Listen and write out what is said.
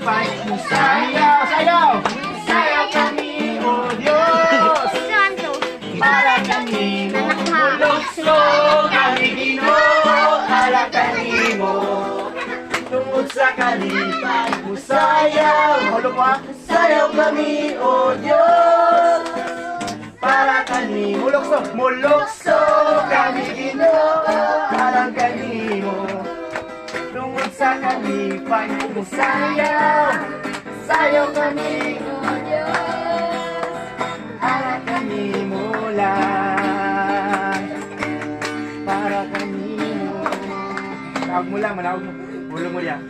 kalipay mo. Sayaw, sayaw! Sayaw kami, O Diyos! Para kami mo, mulokso kami Ginoo, para kami mo. Tungod sa kalipay mo, sayaw! Hulog mo ha? Sayaw kami, O Diyos! Para kami, mulokso, mulokso kami Ginoo, para kami mo. Tungod sa kalipay mo, sayaw! Sayaw kami, O Diyos! Para kami mo lang. Para kami mo. Manawag mo lang, manawag mo. Hulog mo yan.